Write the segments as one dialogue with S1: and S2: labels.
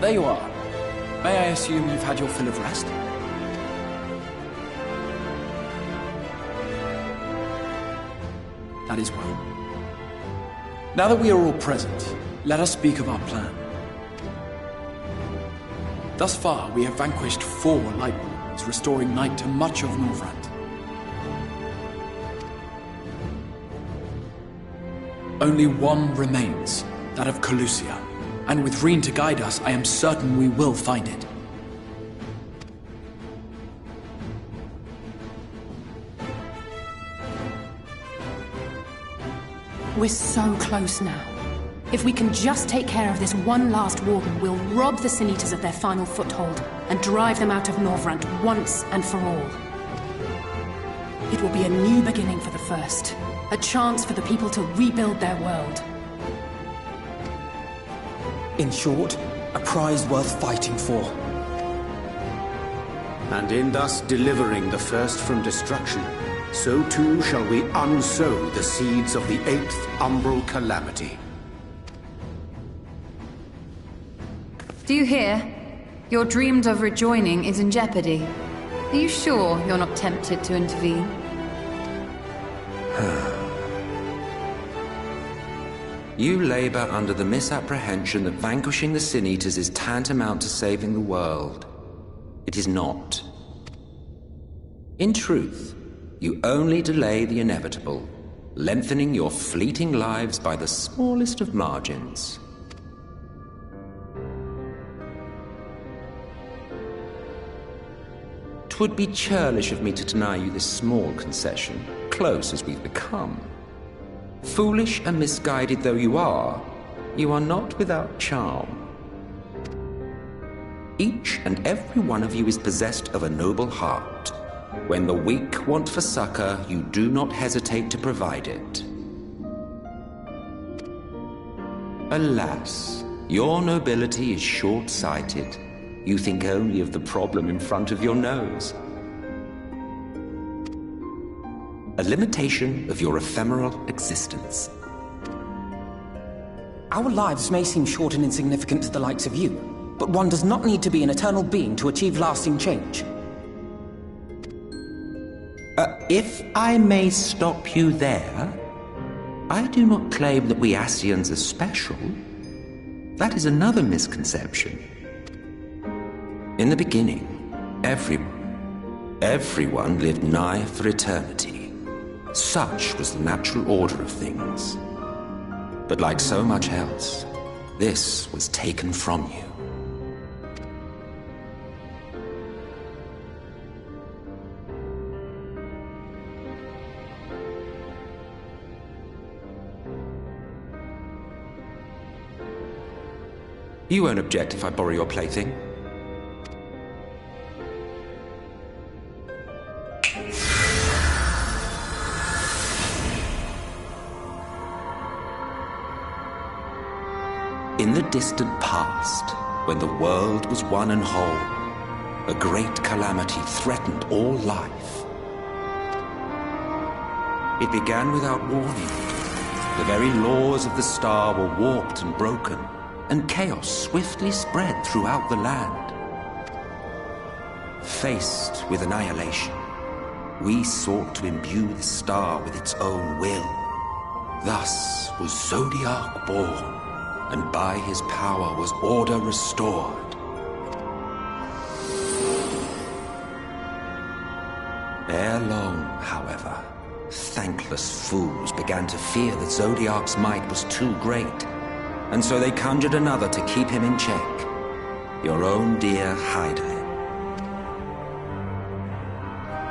S1: There you are. May I assume you've had your fill of rest? That is well. Now that we are all present, let us speak of our plan. Thus far, we have vanquished 4 Lightwardens, restoring Night to much of Northrend. Only one remains, that of Calusia. And with Reen to guide us, I am certain we will find it.
S2: We're so close now. If we can just take care of this one last warden, we'll rob the Sin Eaters of their final foothold and drive them out of Northrend once and for all. It will be a new beginning for the First, a chance for the people to rebuild their world.
S3: In short, a prize worth fighting for.
S4: And in thus delivering the First from destruction, so too shall we unsow the seeds of the 8th umbral calamity.
S5: Do you hear? Your dreamed of rejoining is in jeopardy. Are you sure you're not tempted to intervene?
S6: You labor under the misapprehension that vanquishing the Sin Eaters is tantamount to saving the world. It is not. In truth, you only delay the inevitable, lengthening your fleeting lives by the smallest of margins. Twould be churlish of me to deny you this small concession, close as we've become. Foolish and misguided though you are not without charm. Each and every one of you is possessed of a noble heart. When the weak want for succor, you do not hesitate to provide it. Alas, your nobility is short-sighted. You think only of the problem in front of your nose. A limitation of your ephemeral existence.
S3: Our lives may seem short and insignificant to the likes of you, but one does not need to be an eternal being to achieve lasting change.
S6: If I may stop you there, I do not claim that we Scions are special. That is another misconception. In the beginning, everyone lived nigh for eternity. Such was the natural order of things. But like so much else, this was taken from you. You won't object if I borrow your plaything? In the distant past, when the world was one and whole, a great calamity threatened all life. It began without warning. The very laws of the star were warped and broken, and chaos swiftly spread throughout the land. Faced with annihilation, we sought to imbue the star with its own will. Thus was Zodiac born, and by his power was order restored. Ere long, however, thankless fools began to fear that Zodiac's might was too great, and so they conjured another to keep him in check. Your own dear Hyde.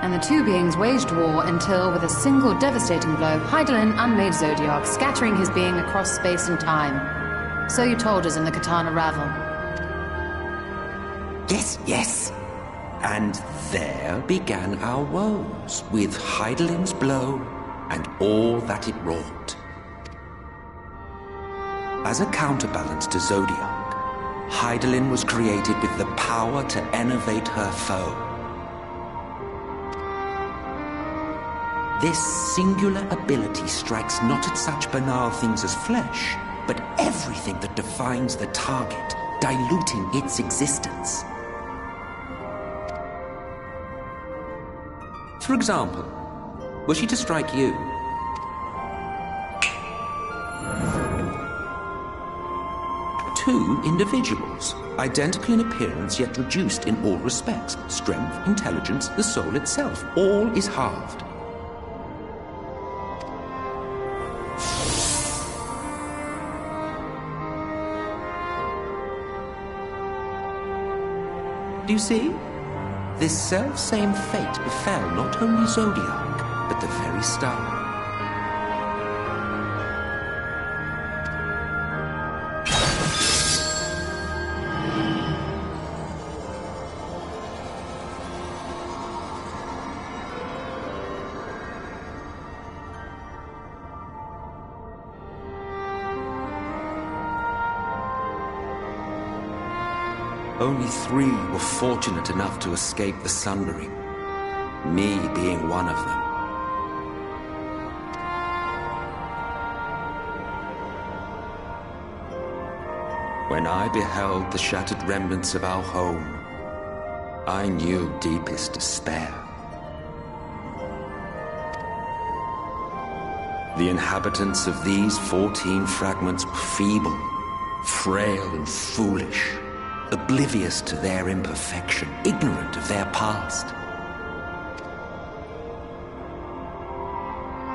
S5: And the two beings waged war until, with a single devastating blow, Hydaelyn unmade Zodiark, scattering his being across space and time. So you told us in the Katana Ravel.
S6: Yes. And there began our woes, with Hydaelyn's blow and all that it wrought. As a counterbalance to Zodiark, Hydaelyn was created with the power to enervate her foe. This singular ability strikes not at such banal things as flesh, but everything that defines the target, diluting its existence. For example, were she to strike you, two individuals, identical in appearance yet reduced in all respects, strength, intelligence, the soul itself, all is halved. Do you see? This self-same fate befell not only Zodiark, but the very star. Only 3 were fortunate enough to escape the Sundering, me being one of them. When I beheld the shattered remnants of our home, I knew deepest despair. The inhabitants of these 14 fragments were feeble, frail and foolish, oblivious to their imperfection, ignorant of their past.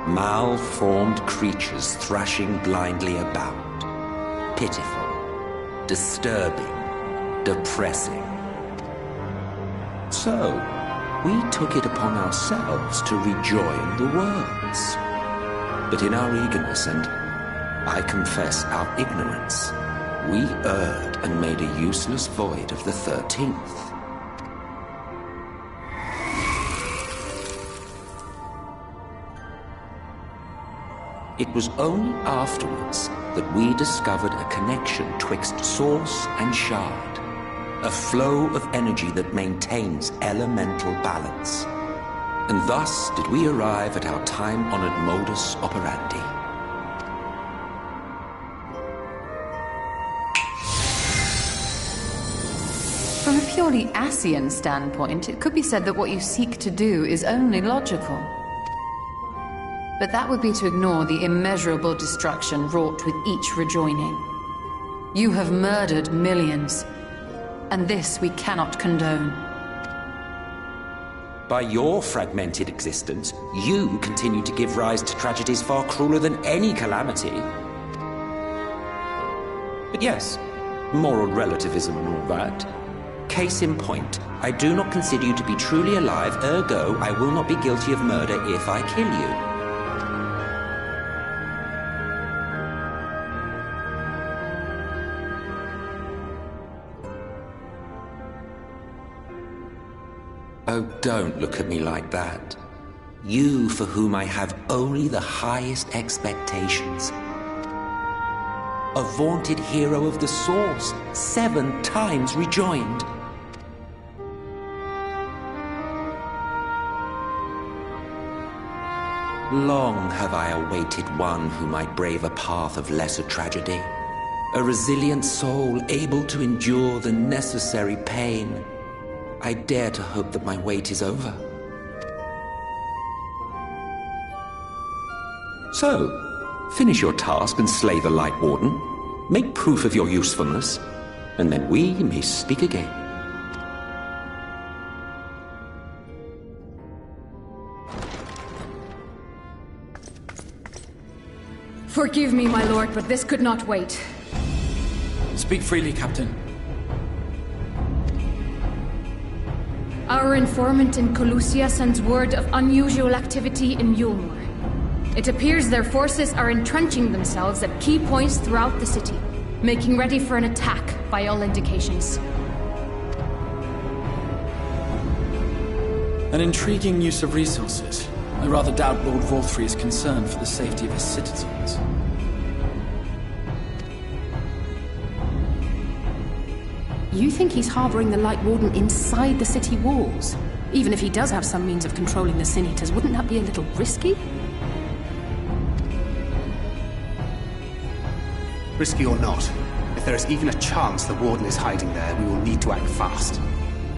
S6: Malformed creatures thrashing blindly about. Pitiful, disturbing, depressing. So, we took it upon ourselves to rejoin the worlds. But in our eagerness and, I confess, our ignorance, we erred and made a useless void of the 13th. It was only afterwards that we discovered a connection twixt source and shard, a flow of energy that maintains elemental balance. And thus did we arrive at our time-honored modus operandi.
S5: From a purely Ascian standpoint, it could be said that what you seek to do is only logical. But that would be to ignore the immeasurable destruction wrought with each rejoining. You have murdered millions, and this we cannot condone.
S6: By your fragmented existence, you continue to give rise to tragedies far crueler than any calamity. But yes, moral relativism and all that. Case in point, I do not consider you to be truly alive, ergo, I will not be guilty of murder if I kill you. Oh, don't look at me like that. You for whom I have only the highest expectations. A vaunted hero of the Source, 7 times rejoined. Long have I awaited one who might brave a path of lesser tragedy. A resilient soul able to endure the necessary pain. I dare to hope that my wait is over. So, finish your task and slay the Lightwarden. Make proof of your usefulness, and then we may speak again.
S7: Forgive me, my lord, but this could not wait.
S1: Speak freely, Captain.
S7: Our Our informant in Colusia sends word of unusual activity in Eulmore. It appears their forces are entrenching themselves at key points throughout the city, making ready for an attack by all indications.
S1: An intriguing use of resources. I rather doubt Lord Vaulthry is concerned for the safety of his citizens.
S2: You think he's harboring the Lightwarden inside the city walls? Even if he does have some means of controlling the Sin Eaters, wouldn't that be a little risky?
S8: Risky or not, if there is even a chance the Warden is hiding there, we will need to act fast.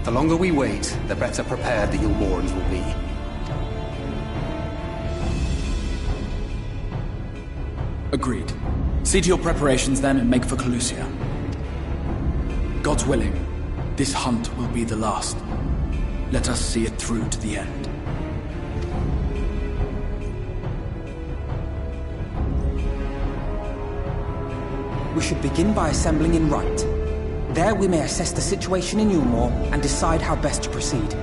S8: The longer we wait, the better prepared the Eulmorans will be.
S1: Agreed. See to your preparations then and make for Colusia. God's willing, this hunt will be the last. Let us see it through to the end.
S3: We should begin by assembling in Right. There we may assess the situation in Eulmore and decide how best to proceed.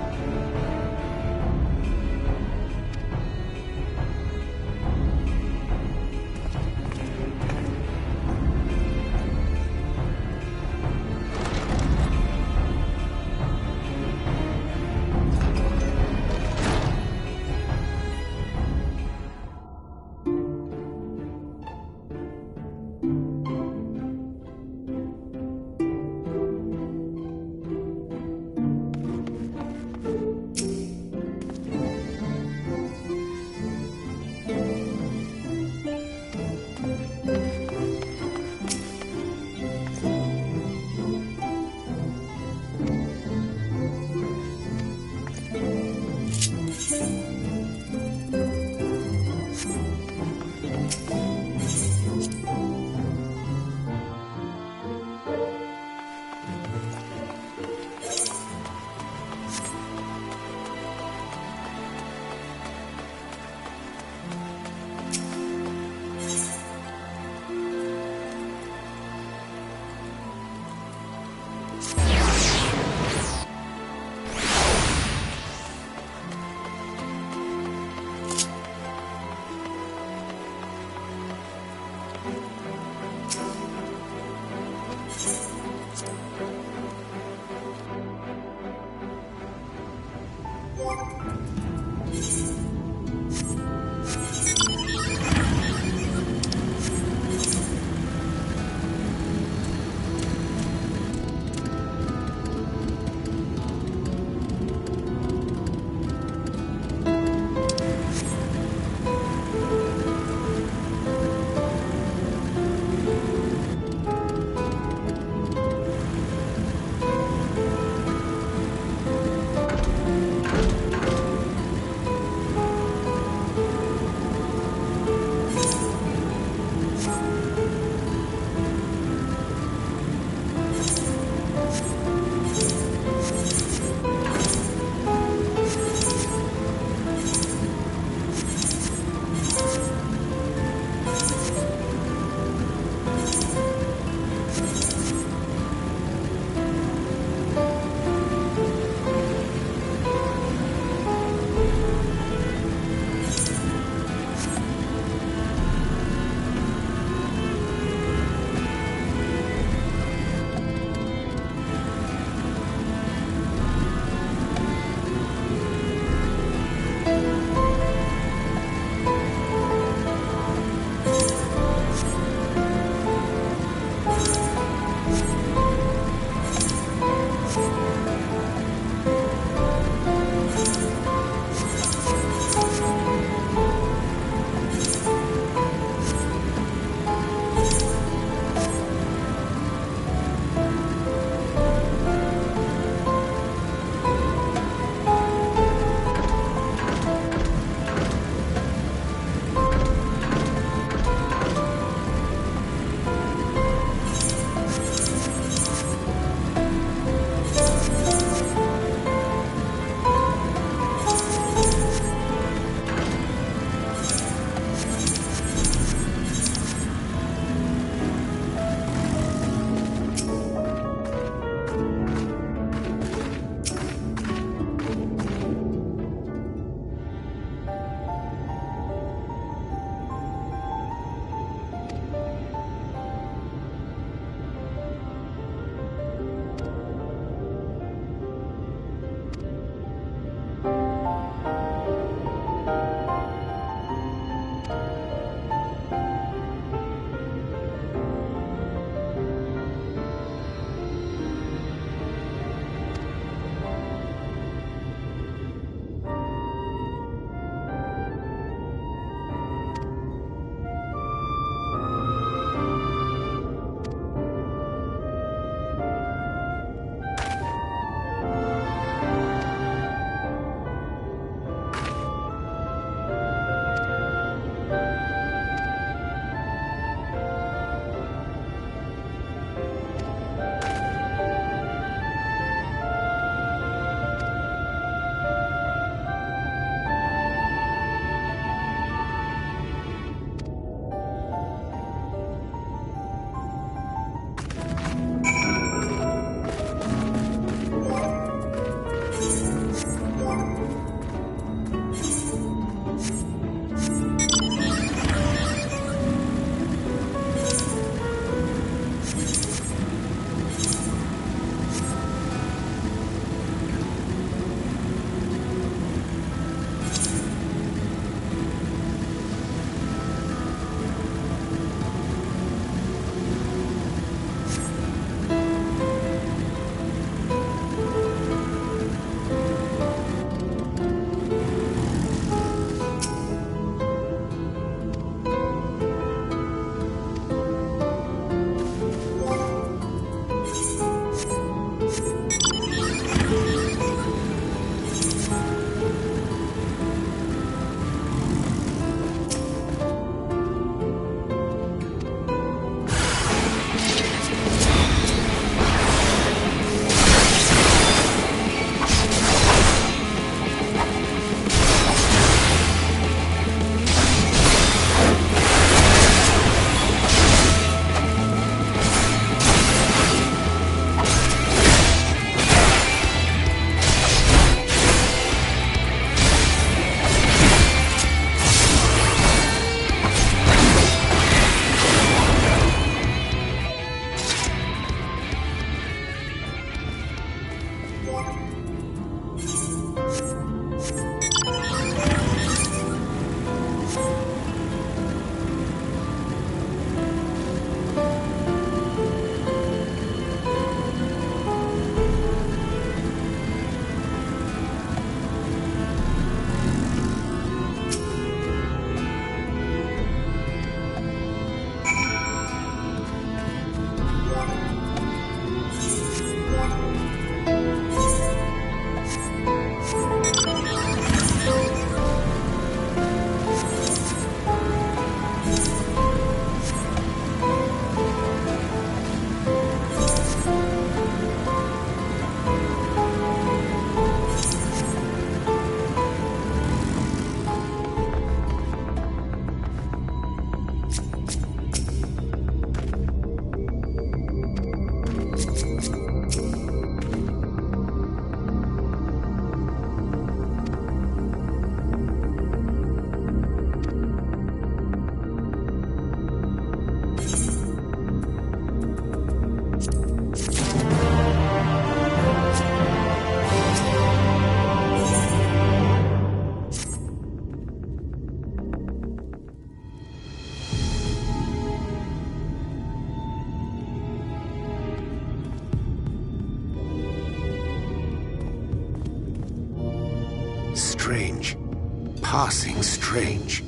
S4: passing strange.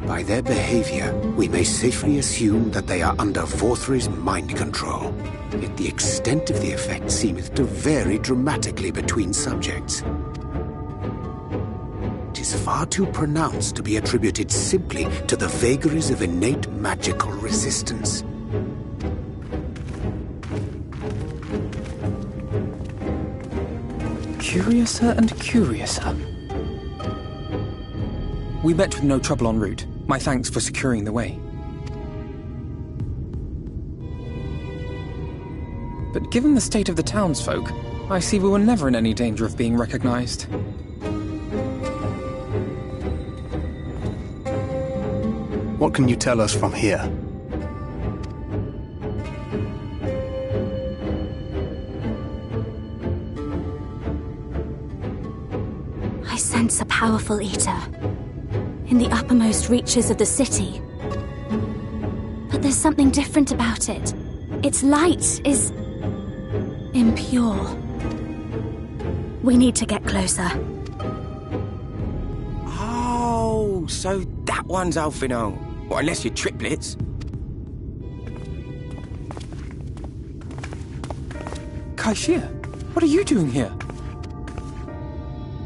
S4: By their behavior, we may safely assume that they are under Vaulthry's mind control. Yet the extent of the effect seemeth to vary dramatically between subjects. It is far too pronounced to be attributed simply to the vagaries of innate magical resistance.
S3: Curiouser and curiouser. We met with no trouble en route. My thanks for securing the way. But given the state of the townsfolk, I see we were never in any danger of being recognized.
S8: What can you tell us from here?
S9: I sense a powerful eater in the uppermost reaches of the city. But there's something different about it. Its light is impure. We need to get closer.
S10: Oh, so that one's Alfino. Well, unless you're triplets.
S3: Kaishia, what are you doing here?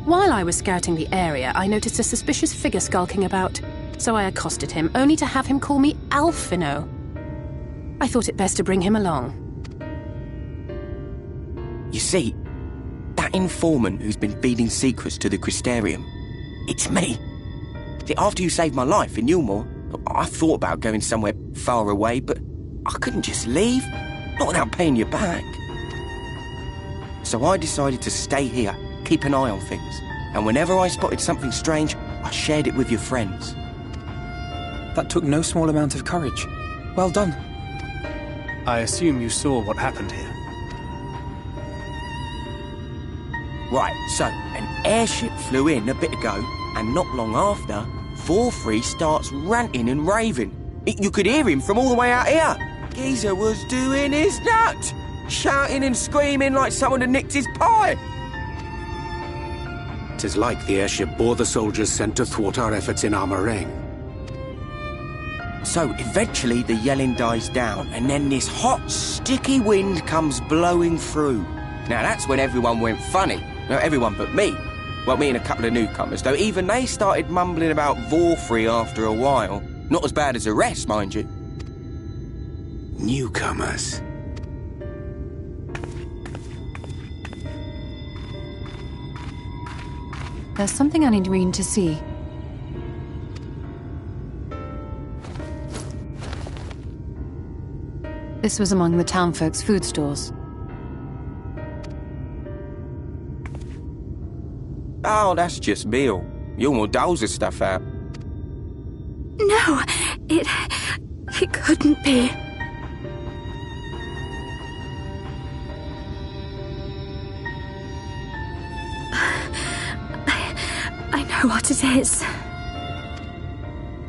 S2: While I was scouting the area, I noticed a suspicious figure skulking about, so I accosted him, only to have him call me Alfino. I thought it best to bring him along.
S10: You see, that informant who's been feeding secrets to the Crystarium, it's me. See, after you saved my life in Eulmore, I thought about going somewhere far away, but I couldn't just leave, not without paying you back. So I decided to stay here, keep an eye on things, and whenever I spotted something strange, I shared it with your friends.
S3: That took no small amount of courage. Well done.
S8: I assume you saw what happened here.
S10: Right, so an airship flew in a bit ago, and not long after, Vaulthry starts ranting and raving. You could hear him from all the way out here. Geezer was doing his nut, shouting and screaming like someone had nicked his pie.
S4: 'Tis like the airship bore the soldiers sent to thwart our efforts in our marae.
S10: So eventually the yelling dies down, and then this hot, sticky wind comes blowing through. Now that's when everyone went funny. No, everyone but me. Well, me and a couple of newcomers, though even they started mumbling about Vaulthry after a while. Not as bad as the rest, mind you.
S4: Newcomers.
S5: There's something I need Reen to see. This was among the townfolk's food stores.
S10: Oh, that's just meal. Eulmore doles this stuff out.
S9: No, it couldn't be. I know what it is.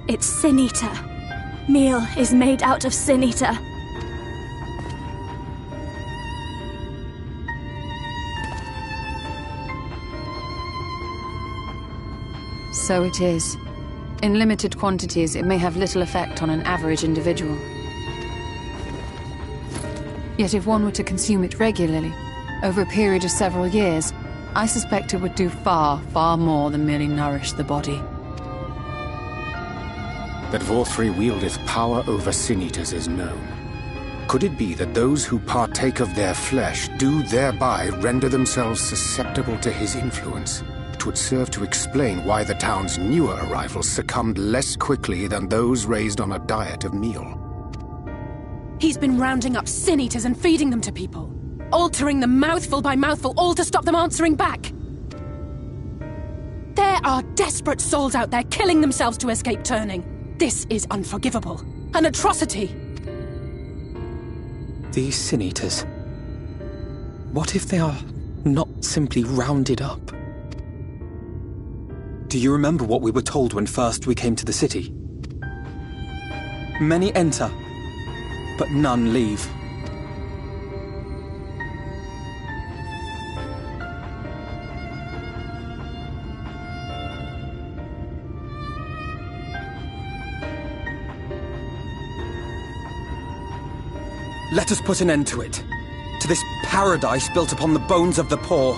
S9: It's Sin Eater. Meal is made out of Sin Eater.
S5: So it is. In limited quantities, it may have little effect on an average individual. Yet if one were to consume it regularly, over a period of several years, I suspect it would do far, far more than merely nourish the body.
S4: That Vaulthry wieldeth power over sin-eaters is known. Could it be that those who partake of their flesh do thereby render themselves susceptible to his influence? It would serve to explain why the town's newer arrivals succumbed less quickly than those raised on a diet of meal.
S2: He's been rounding up sin eaters and feeding them to people, altering them mouthful by mouthful, all to stop them answering back. There are desperate souls out there killing themselves to escape turning. This is unforgivable. An atrocity.
S3: These sin eaters. What if they are not simply rounded up? Do you remember what we were told when first we came to the city? Many enter, but none leave. Let us put an end to it. To this paradise built upon the bones of the poor.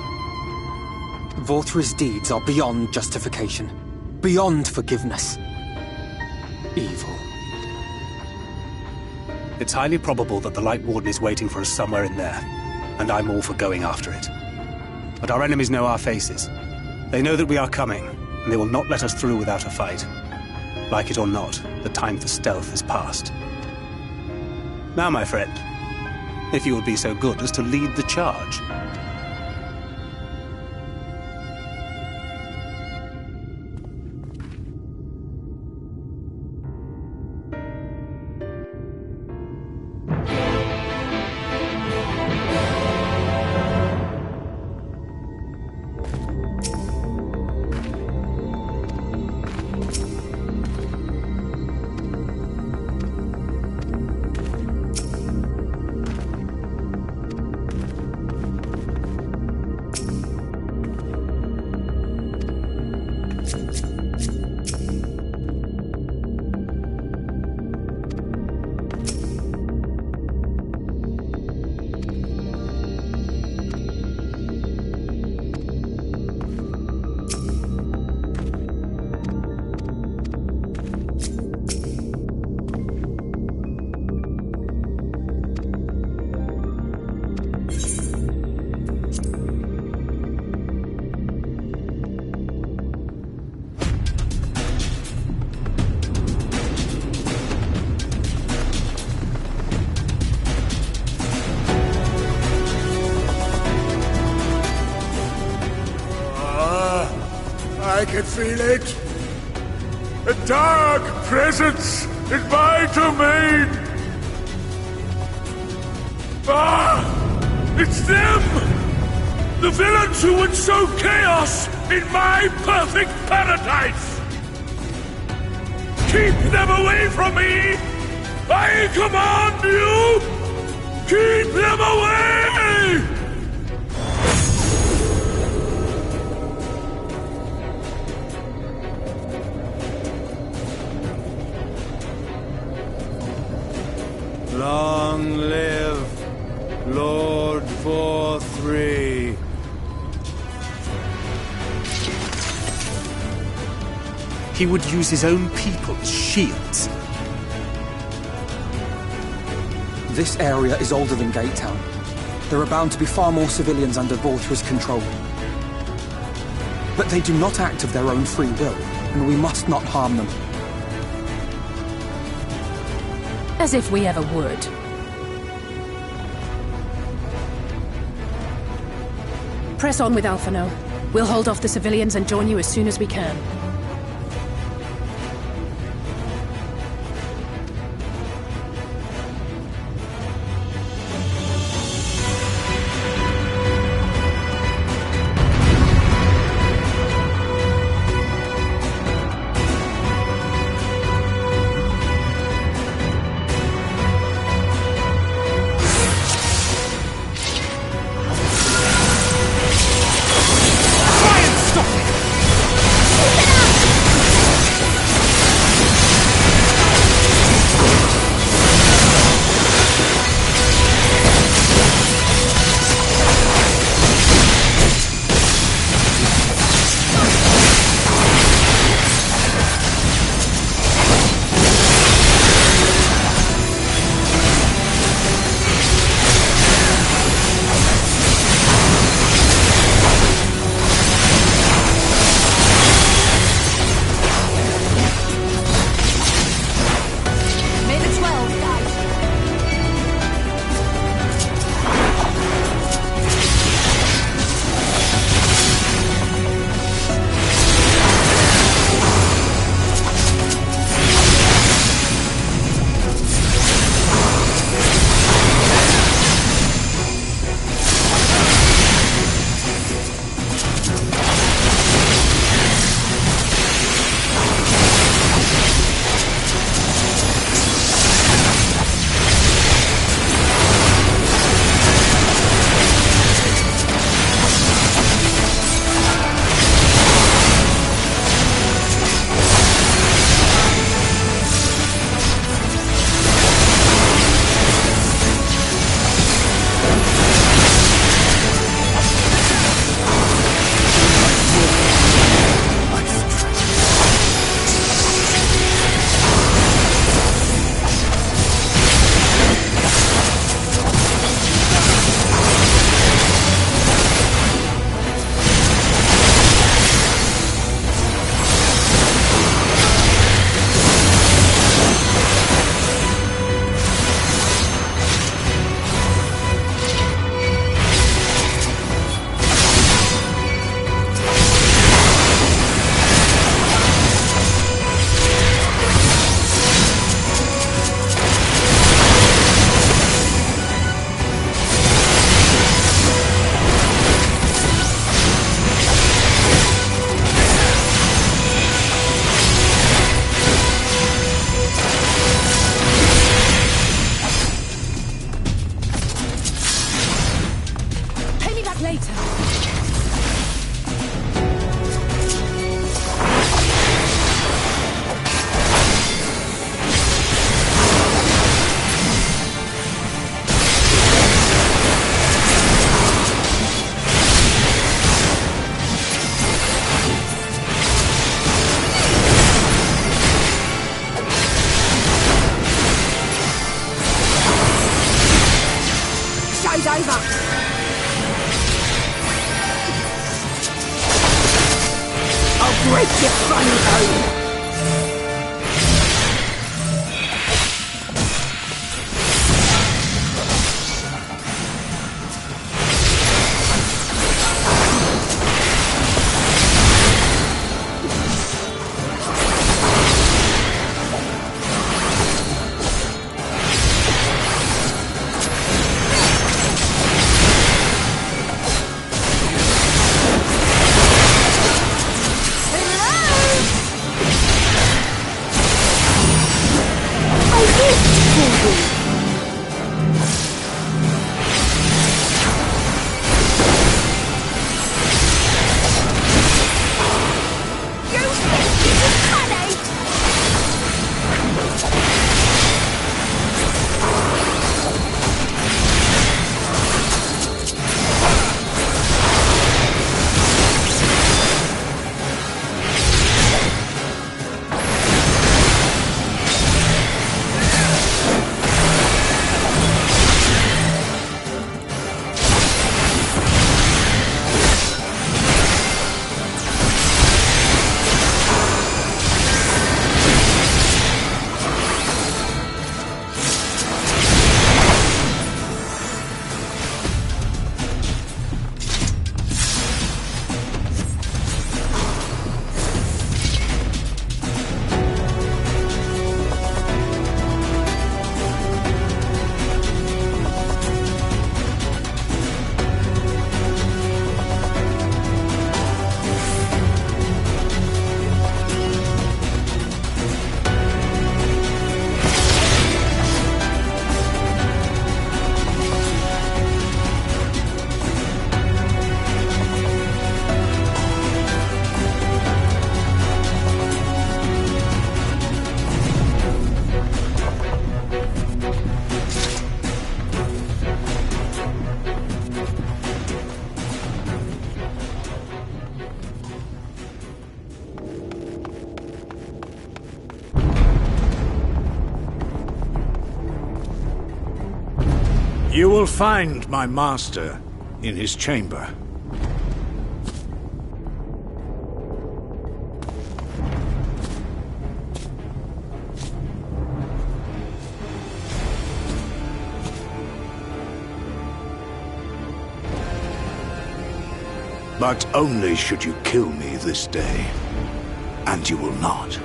S3: Vaulthry's deeds are beyond justification. Beyond forgiveness. Evil.
S8: It's highly probable that the Lightwarden is waiting for us somewhere in there, and I'm all for going after it. But our enemies know our faces. They know that we are coming, and they will not let us through without a fight. Like it or not, the time for stealth is past. Now, my friend, if you would be so good as to lead the charge.
S11: I can feel it. A dark presence in my domain. Ah! It's them! The villains who would sow chaos in my perfect paradise! Keep them away from me! I command you! Keep them away!
S12: Long live Lord Vaulthry.
S8: He would use his own people as shields.
S3: This area is older than Gatetown. There are bound to be far more civilians under Vaulthry's control. But they do not act of their own free will, and we must not harm them.
S2: As if we ever would. Press on with Alphano. We'll hold off the civilians and join you as soon as we can.
S11: Stop it!
S12: You will find my master in his chamber. But only should you kill me this day. And you will not.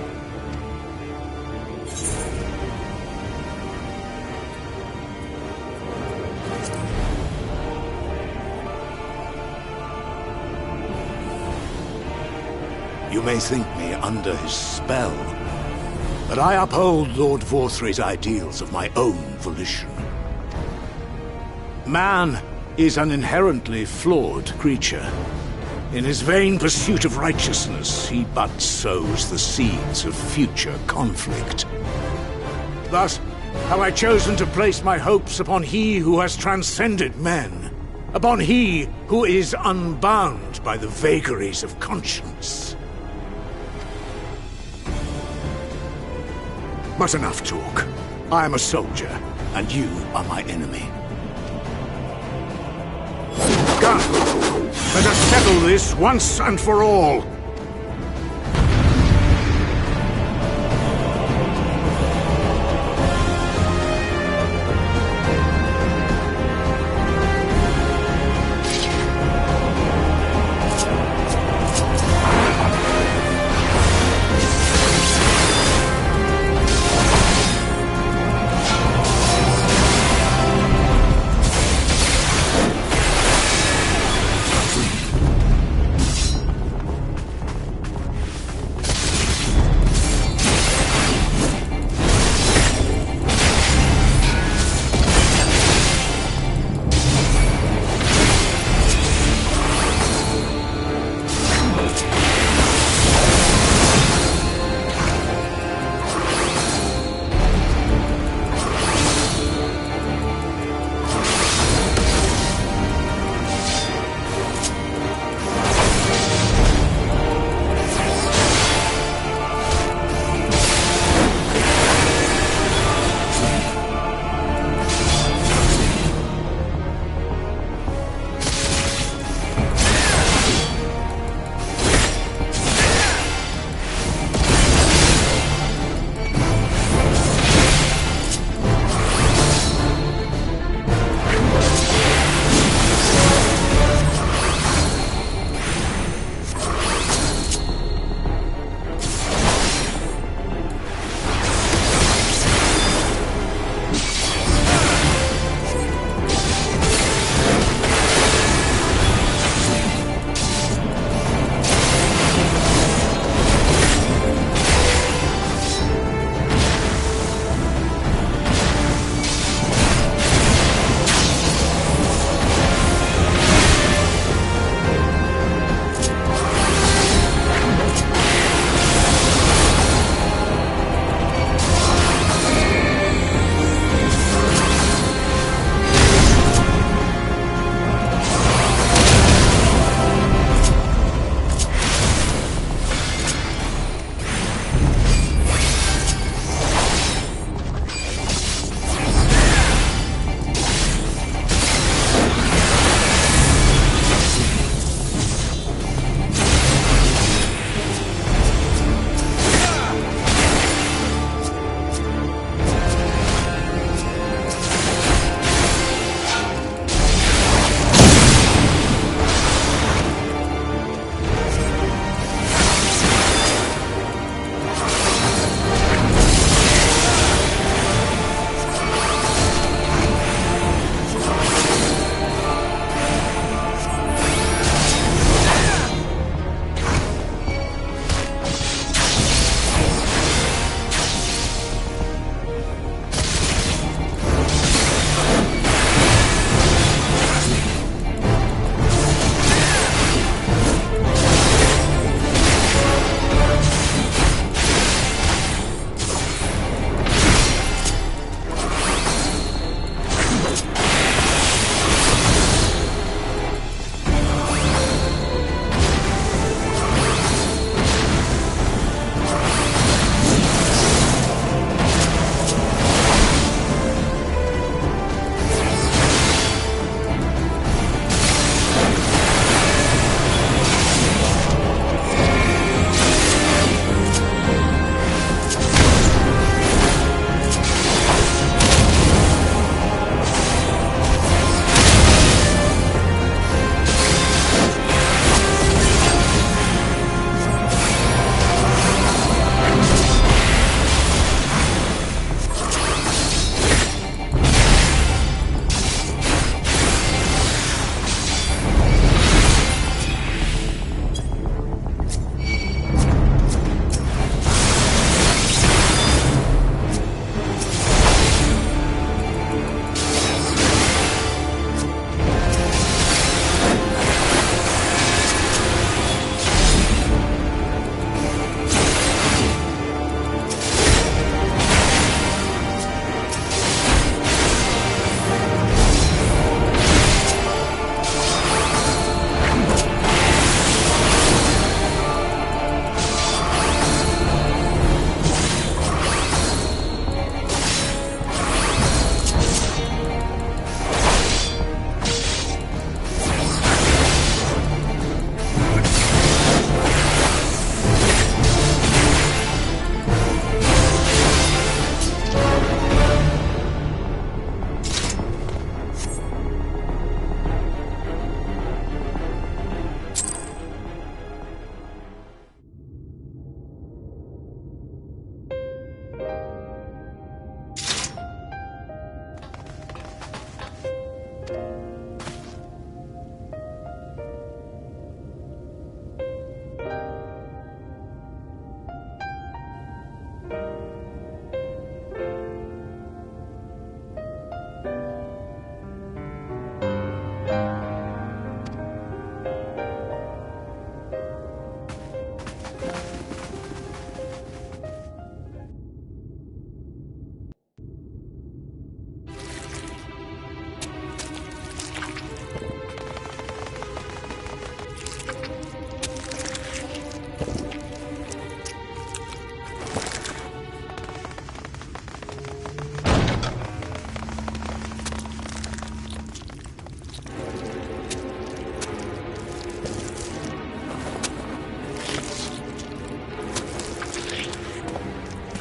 S12: You may think me under his spell, but I uphold Lord Vaulthry's ideals of my own volition. Man is an inherently flawed creature. In his vain pursuit of righteousness, he but sows the seeds of future conflict. Thus, have I chosen to place my hopes upon he who has transcended men, upon he who is unbound by the vagaries of conscience. But enough talk. I am a soldier, and you are my enemy. Come! Let us settle this once and for all!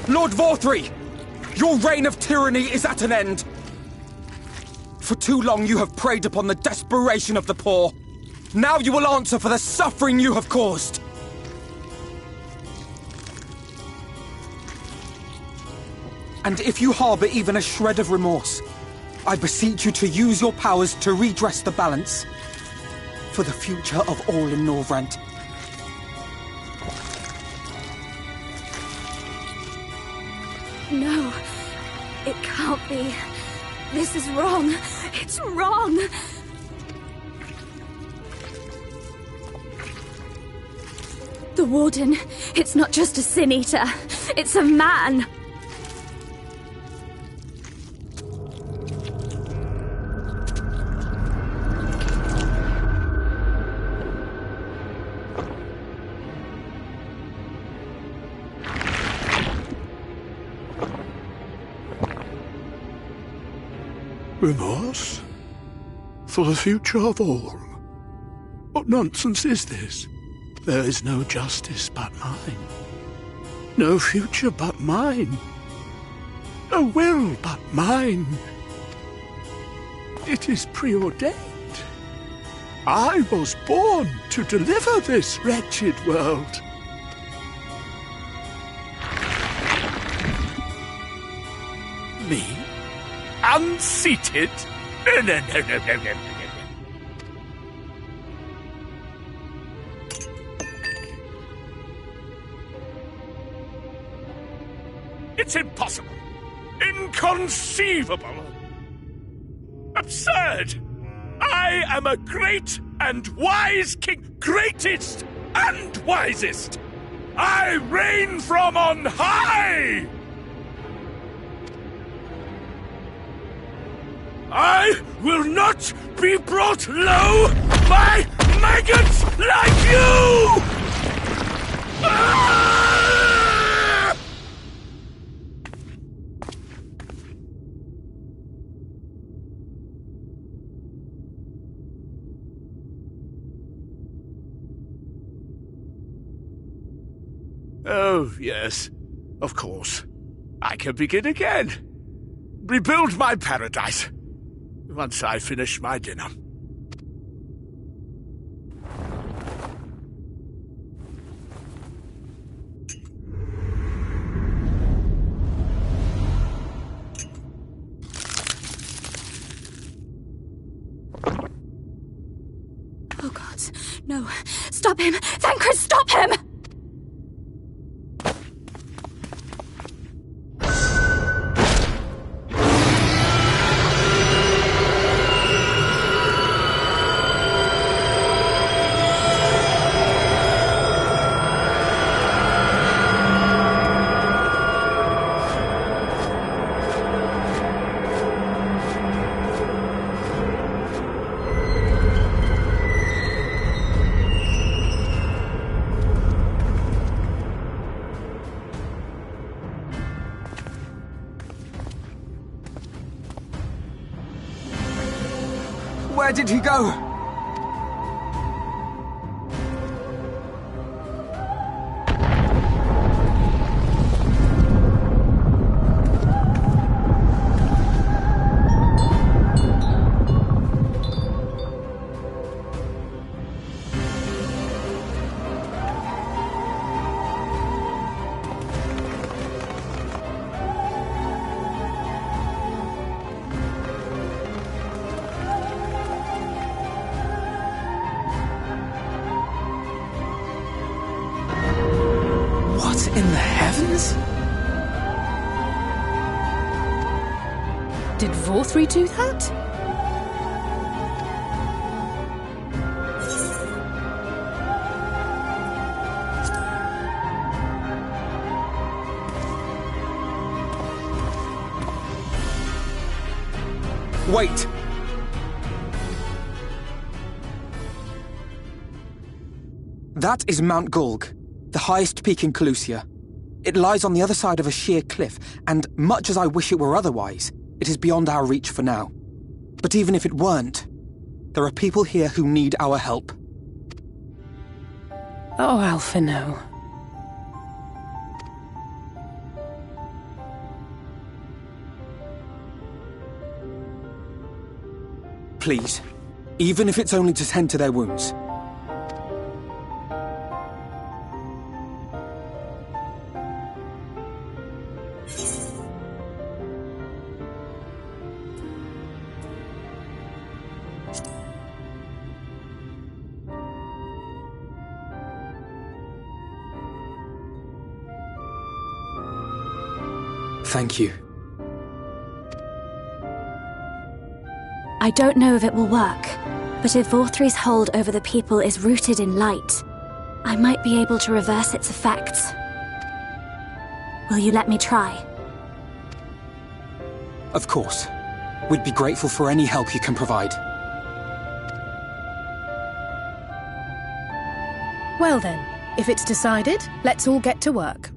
S3: Lord Vaulthry! Your reign of tyranny is at an end! For too long you have preyed upon the desperation of the poor. Now you will answer for the suffering you have caused! And if you harbour even a shred of remorse, I beseech you to use your powers to redress the balance. For the future of all in Norvrent.
S9: No, it can't be. This is wrong. It's wrong. The Warden, it's not just a Sin Eater. It's a man.
S11: Remorse? For the future of all? What nonsense is this? There is no justice but mine. No future but mine. No will but mine. It is preordained. I was born to deliver this wretched world. Me? Unseated? No. It's impossible. Inconceivable. Absurd. I am a great and wise king. Greatest and wisest. I reign from on high. I will not be brought low by maggots like you! Ah! Oh, yes, of course. I can begin again. Rebuild my paradise. Once I finish my dinner.
S9: Oh God, no. Stop him! Thancred, stop him!
S3: Where did he go?
S2: heavens! Did Vaulthry do that?
S3: Wait! That is Mount Gulg, the highest peak in Calusia. It lies on the other side of a sheer cliff, and much as I wish it were otherwise, it is beyond our reach for now. But even if it weren't, there are people here who need our help.
S2: Oh, Alphino.
S3: Please, even if it's only to tend to their wounds. Thank you.
S9: I don't know if it will work, but if Vaulthry's hold over the people is rooted in light, I might be able to reverse its effects. Will you let me try?
S3: Of course. We'd be grateful for any help you can provide.
S2: Well then, if it's decided, let's all get to work.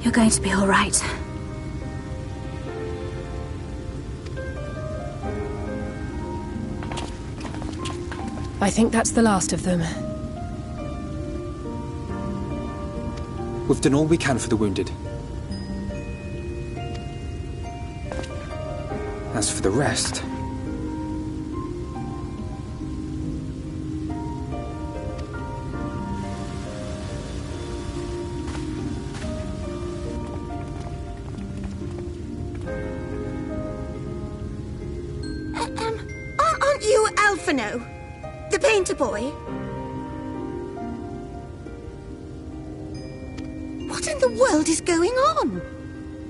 S9: You're going to be all right.
S2: I think that's the last of them.
S3: We've done all we can for the wounded. As for the rest...
S13: Aren't you Alphino? The painter boy? What in the world is going on?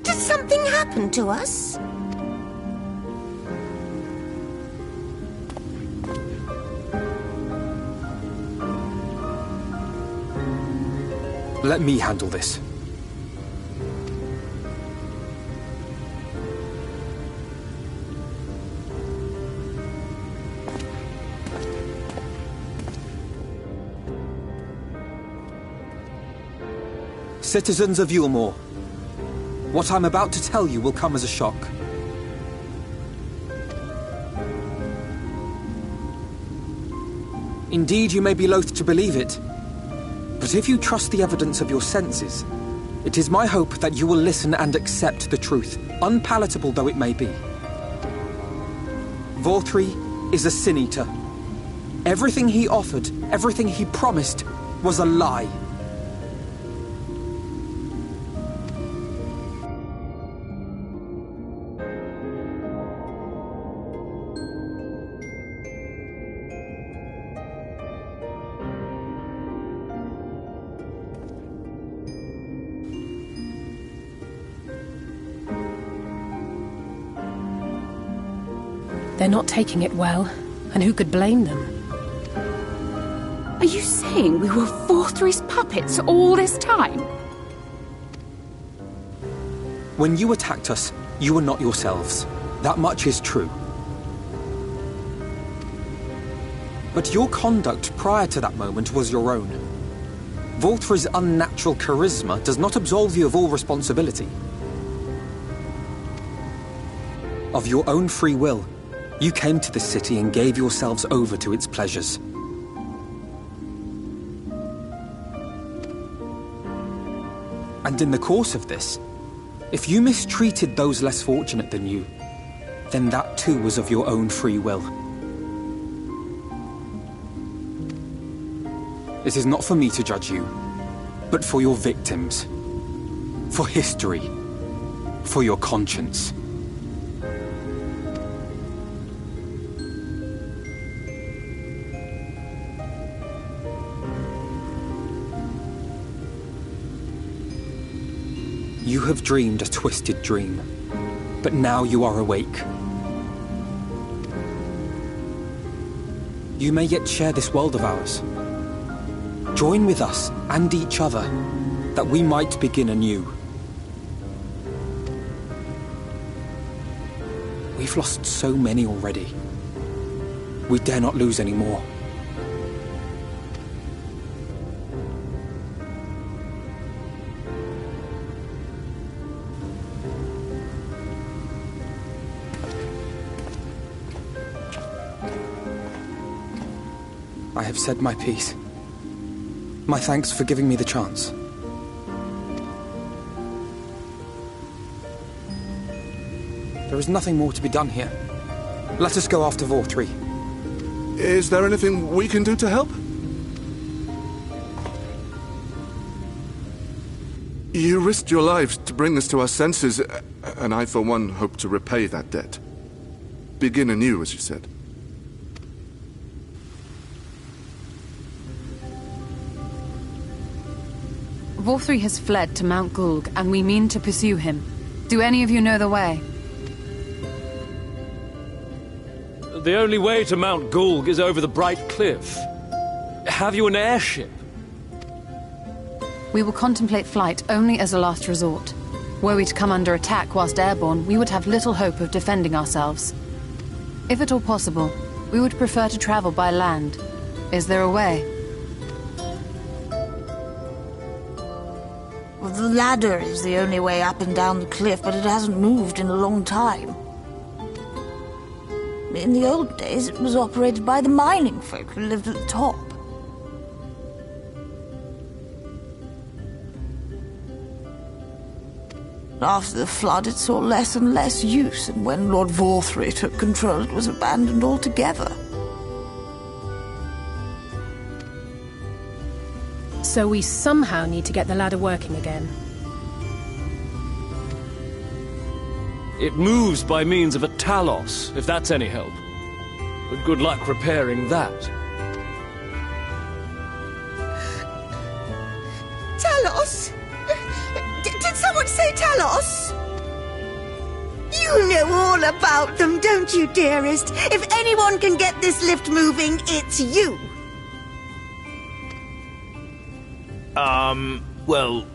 S13: Did something happen to us?
S3: Let me handle this. Citizens of Eulmore, what I'm about to tell you will come as a shock. Indeed, you may be loath to believe it, but if you trust the evidence of your senses, it is my hope that you will listen and accept the truth, unpalatable though it may be. Vaulthry is a sin eater. Everything he offered, everything he promised, was a lie.
S2: They're not taking it well, and who could blame them?
S14: Are you saying we were Vaulthry's puppets all this time?
S3: When you attacked us, you were not yourselves. That much is true. But your conduct prior to that moment was your own. Vaulthry's unnatural charisma does not absolve you of all responsibility. Of your own free will, you came to this city and gave yourselves over to its pleasures. And in the course of this, if you mistreated those less fortunate than you, then that too was of your own free will. It is not for me to judge you, but for your victims, for history, for your conscience. You have dreamed a twisted dream, but now you are awake. You may yet share this world of ours. Join with us and each other, that we might begin anew. We've lost so many already. We dare not lose any more. I have said my piece. My thanks for giving me the chance. There is nothing more to be done here. Let us go after Vaulthry.
S11: Is there anything we can do to help? You risked your lives to bring us to our senses, and I, for one, hope to repay that debt. Begin anew, as you said.
S5: Vaulthry has fled to Mount Gulg, and we mean to pursue him. Do any of you know the way?
S15: The only way to Mount Gulg is over the Bright Cliff. Have you an airship?
S5: We will contemplate flight only as a last resort. Were we to come under attack whilst airborne, we would have little hope of defending ourselves. If at all possible, we would prefer to travel by land. Is there a way?
S16: The ladder is the only way up and down the cliff, but it hasn't moved in a long time. In the old days, it was operated by the mining folk who lived at the top. After the flood, it saw less and less use, and when Lord Vaulthry took control, it was abandoned altogether.
S2: So we somehow need to get the ladder working again.
S15: It moves by means of a talos, if that's any help. But good luck repairing that.
S13: Talos? Did someone say Talos? You know all about them, don't you, dearest? If anyone can get this lift moving, it's you.
S12: Well,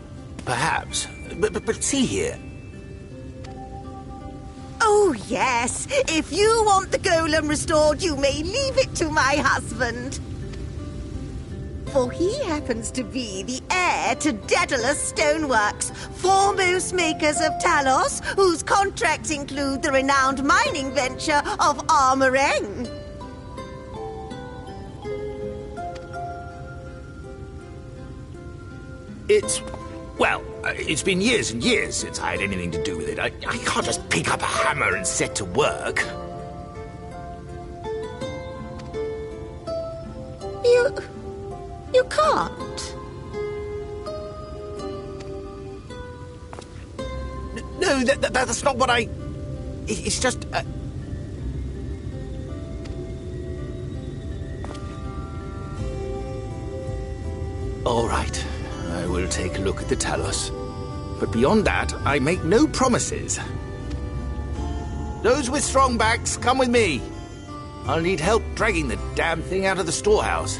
S12: perhaps. But see here.
S13: Oh, yes. If you want the golem restored, you may leave it to my husband. For he happens to be the heir to Daedalus Stoneworks, foremost makers of Talos, whose contracts include the renowned mining venture of Armoreng.
S12: It's been years and years since I had anything to do with it. I can't just pick up a hammer and set to work.
S13: You can't.
S12: No, that's not what I... It's just... All right, I will take a look at the Talos. But beyond that, I make no promises. Those with strong backs, come with me. I'll need help dragging the damn thing out of the storehouse.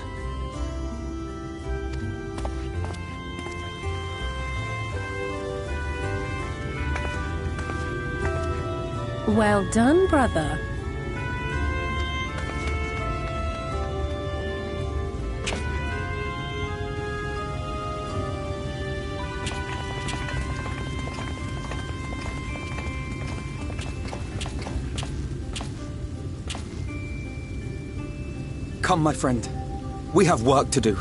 S2: Well done, brother.
S3: Come, my friend. We have work to do.